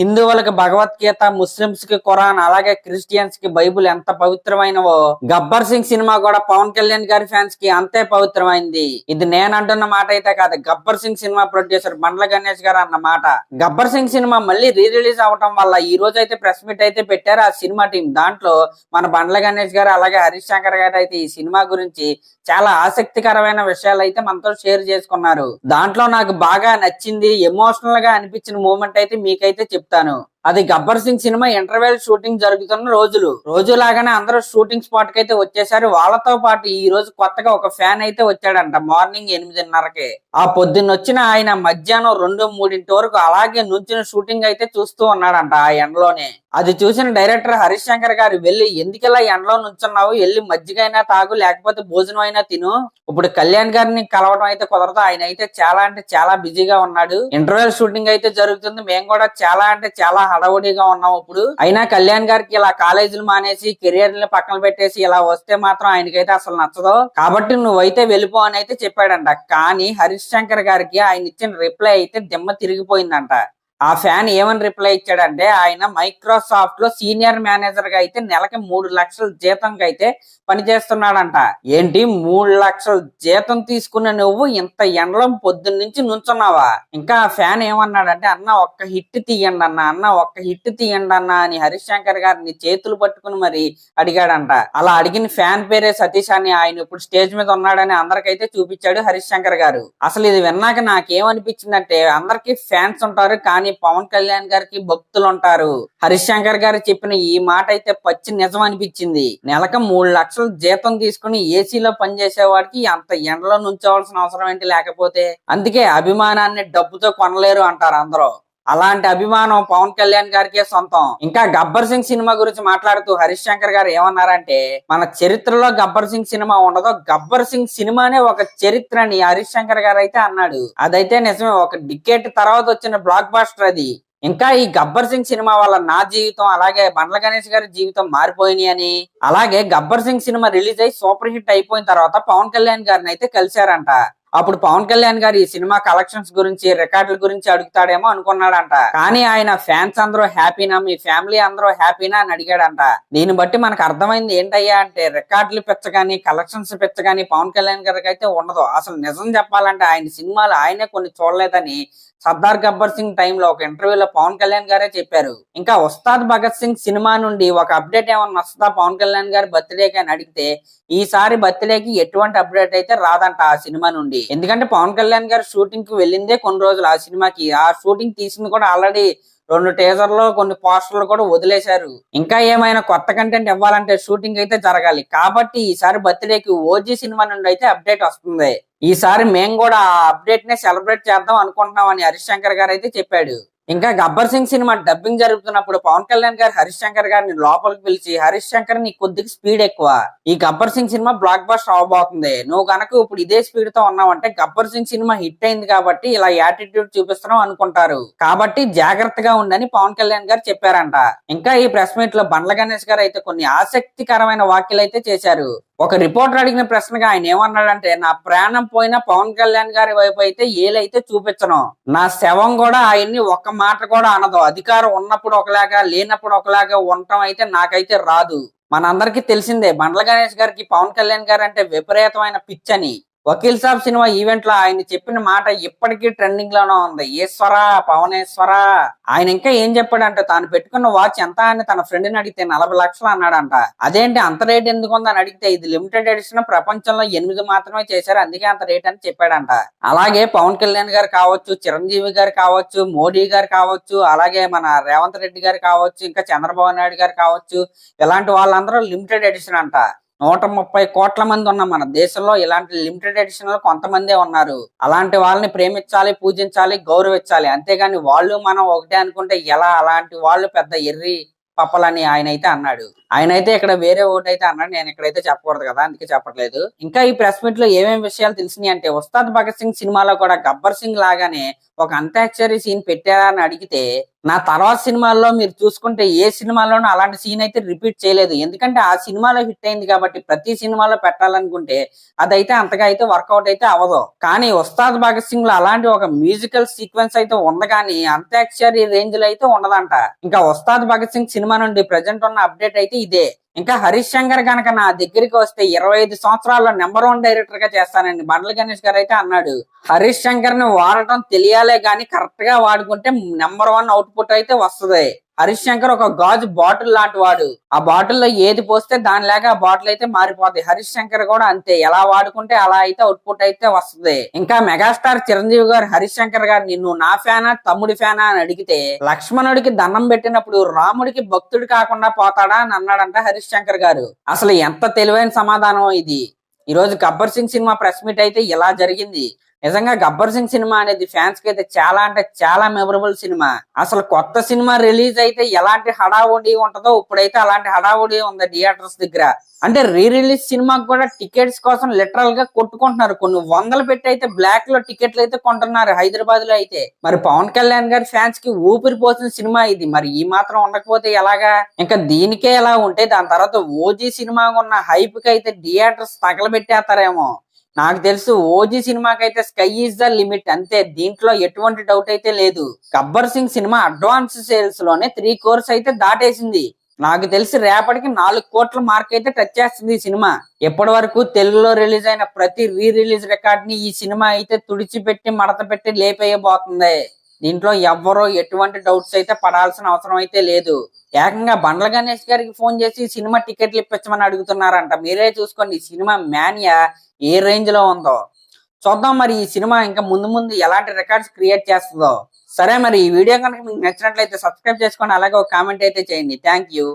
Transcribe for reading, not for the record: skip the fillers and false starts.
హిందువులకి భగవద్గీత, ముస్లింస్ కి ఖురాన్, అలాగే క్రిస్టియన్స్ కి బైబుల్ ఎంత పవిత్రమైనవో గబ్బర్ సింగ్ సినిమా కూడా పవన్ కళ్యాణ్ గారి ఫ్యాన్స్ కి అంతే పవిత్రమైంది. ఇది నేను అంటున్న మాట అయితే కాదు, గబ్బర్ సింగ్ సినిమా ప్రొడ్యూసర్ బండ్ల గణేష్ గారు అన్న మాట. గబ్బర్ సింగ్ సినిమా మళ్ళీ రీ రిలీజ్ అవటం వల్ల ఈ రోజు అయితే ప్రెస్ మీట్ అయితే పెట్టారు ఆ సినిమా టీం. దాంట్లో మన బండ్ల గణేష్ గారు అలాగే హరీష్ శంకర్ గారు అయితే ఈ సినిమా గురించి చాలా ఆసక్తికరమైన విషయాలు అయితే మనతో షేర్ చేసుకున్నారు. దాంట్లో నాకు బాగా నచ్చింది, ఎమోషనల్ గా అనిపించిన మూమెంట్ అయితే మీకైతే చెప్తాను. అది Gabbar Singh cinema interval shooting జరుగుతున్న రోజులాగానే అందరూ షూటింగ్ స్పాట్ కి అయితే వచ్చేసారు. వాళ్ళతో పాటు ఈ రోజు కొత్తగా ఒక ఫ్యాన్ అయితే వచ్చాడంట మార్నింగ్ 8:30కే. ఆ పొద్దున్న వచ్చిన ఆయన మధ్యాహ్నం 2-3 వరకు అలాగే నుంచిన షూటింగ్ అయితే చూస్తూ ఉన్నాడంట ఆ ఎండలోనే. అది చూసిన డైరెక్టర్ హరీష్ శంకర్ గారు వెళ్ళి, ఎందుకలా ఎండలో నుంచున్నావు, వెళ్ళి మజ్జిగైనా తాగు, లేకపోతే భోజనం అయినా తిను, ఇప్పుడు కళ్యాణ్ గారిని కలవడం అయితే కుదరదు, ఆయన అయితే చాలా అంటే చాలా బిజీగా ఉన్నాడు, ఇంటర్వెల్ షూటింగ్ అయితే జరుగుతుంది, మేము కూడా చాలా అంటే చాలా హడావుడిగా ఉన్నాం ఇప్పుడు, అయినా కళ్యాణ్ గారికి ఇలా కాలేజీలు మానేసి కెరియర్ ని పక్కన పెట్టేసి ఇలా వస్తే మాత్రం ఆయనకైతే అసలు నచ్చదు, కాబట్టి నువ్వైతే వెళ్ళిపో అని అయితే చెప్పాడంట. కానీ హరీష్ శంకర్ గారికి ఆయన ఇచ్చిన రిప్లై అయితే దిమ్మ తిరిగిపోయిందంట. ఆ ఫ్యాన్ ఏమని రిప్లై ఇచ్చాడంటే, ఆయన మైక్రోసాఫ్ట్ లో సీనియర్ మేనేజర్ గా అయితే నెలకి 3 లక్షల జీతంకి అయితే పనిచేస్తున్నాడంట. ఏంటి 3 లక్షల జీతం తీసుకున్న నువ్వు ఇంత ఎండలో పొద్దున్న నుంచి నుంచున్నావా? ఇంకా ఆ ఫ్యాన్ ఏమన్నాడంటే, అన్న ఒక్క హిట్ తీయండి అన్న ఒక్క హిట్ తీయండి అన్న అని హరీష్ శంకర్ గారిని చేతులు పట్టుకుని మరి అడిగాడంట. అలా అడిగిన ఫ్యాన్ పేరే సతీష్ అని, ఆయన ఇప్పుడు స్టేజ్ మీద ఉన్నాడని అందరికైతే చూపించాడు హరీష్ శంకర్ గారు. అసలు ఇది విన్నాక నాకేమనిపించిందంటే, అందరికి ఫ్యాన్స్ ఉంటారు కానీ పవన్ కళ్యాణ్ గారికి భక్తులు ఉంటారు. హరీష్ శంకర్ గారు చెప్పిన ఈ మాట అయితే పచ్చి నిజం అనిపించింది. నెలకు 3 లక్షల జీతం తీసుకుని ఏసీలో పనిచేసే వాడికి అంత ఎండలో నుంచోవాల్సిన అవసరం ఏంటి లేకపోతే? అందుకే అభిమానాన్ని డబ్బుతో కొనలేరు అంటారు అందరూ. అలాంటి అభిమానం పవన్ కళ్యాణ్ గారికే సొంతం. ఇంకా గబ్బర్ సింగ్ సినిమా గురించి మాట్లాడుతూ హరీష్ శంకర్ గారు ఏమన్నారంటే, మన చరిత్రలో గబ్బర్ సింగ్ సినిమా ఉండదు, గబ్బర్ సింగ్ సినిమానే ఒక చరిత్ర అని హరీష్ శంకర్ గారు అయితే అన్నాడు. అదైతే నిజమే, ఒక డికేట్ తర్వాత వచ్చిన బ్లాక్ బాస్టర్ అది. ఇంకా ఈ గబ్బర్ సింగ్ సినిమా వల్ల నా జీవితం అలాగే బండ్ల గణేష్ గారి జీవితం మారిపోయినాయి అని, అలాగే గబ్బర్ సింగ్ సినిమా రిలీజ్ అయ్యి సూపర్ హిట్ అయిపోయిన తర్వాత పవన్ కళ్యాణ్ గారిని అయితే కలిశారంట. అప్పుడు పవన్ కళ్యాణ్ గారు ఈ సినిమా కలెక్షన్స్ గురించి, రికార్డుల గురించి అడుగుతాడేమో అనుకున్నాడంట. కానీ ఆయన ఫ్యాన్స్ అందరూ హ్యాపీనా, మీ ఫ్యామిలీ అందరూ హ్యాపీనా అని అడిగాడంట. దీన్ని బట్టి మనకు అర్థమైంది ఏంటయ్యా అంటే, రికార్డులు పెంచగాని కలెక్షన్స్ పెంచగాని పవన్ కళ్యాణ్ గారికి అయితే ఉండదు. అసలు నిజం చెప్పాలంటే ఆయన సినిమాలు ఆయనే కొన్ని చూడలేదని సర్దార్ గబ్బర్ సింగ్ టైంలో ఒక ఇంటర్వ్యూలో పవన్ కళ్యాణ్ గారే చెప్పారు. ఇంకా ఉస్తాద్ భగత్ సింగ్ సినిమా నుండి ఒక అప్డేట్ ఏమన్నా వస్తుందా పవన్ కళ్యాణ్ గారి బర్త్డేకి అని అడిగితే, ఈసారి బర్త్డేకి ఎటువంటి అప్డేట్ అయితే రాదంట ఆ సినిమా నుండి. ఎందుకంటే పవన్ కళ్యాణ్ గారు షూటింగ్ కి వెళ్ళిందే కొన్ని రోజులు ఆ సినిమాకి. ఆ షూటింగ్ తీసింది కూడా ఆల్రెడీ 2 టీజర్లు, కొన్ని పోస్టర్లు కూడా వదిలేశారు. ఇంకా ఏమైనా కొత్త కంటెంట్ ఇవ్వాలంటే షూటింగ్ అయితే జరగాలి. కాబట్టి ఈసారి బర్త్డేకి ఓజీ సినిమా నుండి అయితే అప్డేట్ వస్తుంది. ఈసారి మేము కూడా ఆ అప్డేట్ నే సెలబ్రేట్ చేద్దాం అనుకుంటున్నాం అని హరీష్ శంకర్ గారు అయితే చెప్పాడు. ఇంకా గబ్బర్ సింగ్ సినిమా డబ్బింగ్ జరుగుతున్నప్పుడు పవన్ కళ్యాణ్ గారు హరీష్ శంకర్ గారిని లోపలికి పిలిచి, హరీష్ శంకర్ నీ కొద్దిగా స్పీడ్ ఎక్కువ, ఈ Gabbar Singh cinema blockbuster అవబోతుంది, నువ్వు కనుక ఇప్పుడు ఇదే స్పీడ్ తో ఉన్నావంటే గబ్బర్ సింగ్ సినిమా హిట్ అయింది కాబట్టి ఇలా యాటిట్యూడ్ చూపిస్తున్నావు అనుకుంటారు, కాబట్టి జాగ్రత్తగా ఉండని పవన్ కళ్యాణ్ గారు చెప్పారంట. ఇంకా ఈ ప్రెస్ మీట్ లో బండ్ల గణేష్ గారు అయితే కొన్ని ఆసక్తికరమైన వ్యాఖ్యలు అయితే చేశారు. ఒక రిపోర్టర్ అడిగిన ప్రశ్నగా ఆయన ఏమన్నాడంటే, నా ప్రాణం పోయినా పవన్ కళ్యాణ్ గారి వైపు అయితే ఏలైతే చూపించను, నా శవం కూడా ఆయన్ని ఒక్క మాట కూడా అనదు, అధికారం ఉన్నప్పుడు ఒకలాగా లేనప్పుడు ఒకలాగా ఉండటం అయితే నాకైతే రాదు. మనందరికీ తెలిసిందే బండ్ల గణేష్ గారికి పవన్ కళ్యాణ్ గారు అంటే విపరీతమైన పిచ్చని. వకీల్ సాబ్ సినిమా ఈవెంట్ లో ఆయన చెప్పిన మాట ఇప్పటికీ ట్రెండింగ్ లోనే ఉంది, ఈశ్వరా పవనేశ్వరా. ఆయన ఇంకా ఏం చెప్పాడంటే, తాను పెట్టుకున్న వాచ్ ఎంత అని తన ఫ్రెండ్ ని అడిగితే 40 లక్షలు అన్నాడంట. అదేంటి అంత రేట్ ఎందుకు ఉందని అడిగితే, ఇది లిమిటెడ్ ఎడిషన్, ప్రపంచంలో 8 మాత్రమే చేశారు, అందుకే అంత రేట్ అని చెప్పాడంట. అలాగే పవన్ కళ్యాణ్ గారు కావచ్చు, చిరంజీవి గారు కావచ్చు, మోడీ గారు కావచ్చు, అలాగే మన రేవంత్ రెడ్డి గారు కావచ్చు, ఇంకా చంద్రబాబు నాయుడు గారు కావచ్చు, ఇలాంటి వాళ్ళందరూ లిమిటెడ్ ఎడిషన్ అంట. 130 కోట్ల మంది ఉన్న మన దేశంలో ఇలాంటి లిమిటెడ్ ఎడిషన్ లో కొంతమందే ఉన్నారు. అలాంటి వాళ్ళని ప్రేమించాలి, పూజించాలి, గౌరవించాలి. అంతేగాని వాళ్ళు మనం ఒకటే అనుకుంటే ఎలా? అలాంటి వాళ్ళు పెద్ద ఎర్రి పప్పలని ఆయన అయితే అన్నాడు. ఆయన అయితే ఇక్కడ వేరే ఒకటి అయితే అన్నాడు, నేను ఇక్కడైతే చెప్పకూడదు కదా, అందుకే చెప్పట్లేదు. ఇంకా ఈ ప్రెస్ మీట్ లో ఏమేమి విషయాలు తెలిసినాయి అంటే, ఉస్తాద్ భగత్ సింగ్ సినిమాలో కూడా గబ్బర్ సింగ్ లాగానే ఒక అంత్యాక్షరి సీన్ పెట్టారా అని అడిగితే నా తర్వాత సినిమాల్లో మీరు చూసుకుంటే ఏ సినిమాలోనూ అలాంటి సీన్ అయితే రిపీట్ చేయలేదు. ఎందుకంటే ఆ సినిమాలో హిట్ అయింది కాబట్టి ప్రతి సినిమాలో పెట్టాలనుకుంటే అదైతే అంతగా అయితే వర్కౌట్ అయితే అవ్వదు. కానీ ఉస్తాద్ భగత్ సింగ్ లో అలాంటి ఒక మ్యూజికల్ సీక్వెన్స్ అయితే ఉంది, కానీ అంత్యాక్షరి రేంజ్ లో అయితే ఉండదంట. ఇంకా ఉస్తాద్ భగత్ సింగ్ సినిమా నుండి ప్రజెంట్ ఉన్న అప్డేట్ అయితే ఇదే. ఇంకా హరీష్ శంకర్ గనక నా దగ్గరికి వస్తే 25 సంవత్సరాల్లో నెంబర్ 1 డైరెక్టర్ గా చేస్తానండి బండ్ల గణేష్ గారు అయితే అన్నాడు. హరీష్ శంకర్ ని వాడటం తెలియాలే గాని కరెక్ట్ గా వాడుకుంటే నెంబర్ 1 అవుట్పుట్ అయితే వస్తుంది. హరీష్ శంకర్ ఒక గాజు బాటిల్ లాంటి వాడు. ఆ బాటిల్లో ఏది పోస్తే దానిలాగా ఆ బాటిల్ అయితే మారిపోతుంది. హరీష్ శంకర్ కూడా అంతే, ఎలా వాడుకుంటే అలా అయితే అవుట్పుట్ అయితే వస్తుంది. ఇంకా మెగాస్టార్ చిరంజీవి గారు హరీష్ శంకర్ గారు నిన్ను నా ఫ్యానా తమ్ముడి ఫ్యానా అని అడిగితే లక్ష్మణుడికి దండం పెట్టినప్పుడు రాముడికి భక్తుడు కాకుండా పోతాడా అని అన్నాడంట హరీష్ శంకర్ గారు. అసలు ఎంత తెలివైన సమాధానం ఇది. ఈ రోజు Gabbar Singh cinema press meet అయితే ఇలా జరిగింది. నిజంగా గబ్బర్ సింగ్ సినిమా అనేది ఫ్యాన్స్ కి అయితే చాలా అంటే చాలా మెమరబుల్ సినిమా. అసలు కొత్త సినిమా రిలీజ్ అయితే ఎలాంటి హడావుడి ఉంటుందో ఇప్పుడైతే అలాంటి హడావుడి ఉంది థియేటర్స్ దగ్గర. అంటే రిలీజ్ సినిమాకి కూడా టికెట్స్ కోసం లిటరల్ గా కొట్టుకుంటున్నారు. కొన్ని వందలు పెట్టి అయితే బ్లాక్ లో టికెట్లు అయితే కొంటున్నారు హైదరాబాద్ లో అయితే. మరి పవన్ కళ్యాణ్ గారి ఫ్యాన్స్ కి ఊపిరి పోసిన సినిమా ఇది. మరి ఈ మాత్రం ఉండకపోతే ఎలాగా? ఇంకా దీనికే ఎలా ఉంటే దాని తర్వాత ఓజీ సినిమా ఉన్న హైప్ కి అయితే థియేటర్స్ తగలబెట్టేస్తారేమో. నాకు తెలుసు ఓజీ సినిమాకి అయితే స్కై ఈజ్ ద లిమిట్ అంతే, దీంట్లో ఎటువంటి డౌట్ అయితే లేదు. Gabbar Singh cinema advance sales లోనే 3 crores అయితే దాటేసింది. నాకు తెలిసి రేపటికి 4 కోట్ల మార్క్ అయితే టచ్ చేస్తుంది ఈ సినిమా. ఎప్పటి వరకు తెలుగులో రిలీజ్ అయిన ప్రతి రిలీజ్ రికార్డ్ ని ఈ సినిమా అయితే తుడిచిపెట్టి మడత పెట్టి లేపేయబోతుంది. దీంట్లో ఎవ్వరూ ఎటువంటి డౌట్స్ అయితే పడాల్సిన అవసరం అయితే లేదు. ఏకంగా బండ్ల గణేష్ గారికి ఫోన్ చేసి సినిమా టికెట్లు ఇప్పించమని అడుగుతున్నారంట. మీరే చూసుకోండి ఈ సినిమా మానియా ఏ రేంజ్ లో ఉందో. చూద్దాం మరి ఈ సినిమా ఇంకా ముందు ముందు ఎలాంటి రికార్డ్స్ క్రియేట్ చేస్తుందో. సరే మరి ఈ వీడియో కనుక మీకు నచ్చినట్లయితే సబ్స్క్రైబ్ చేసుకోండి, అలాగే ఒక కామెంట్ అయితే చేయండి. Thank you.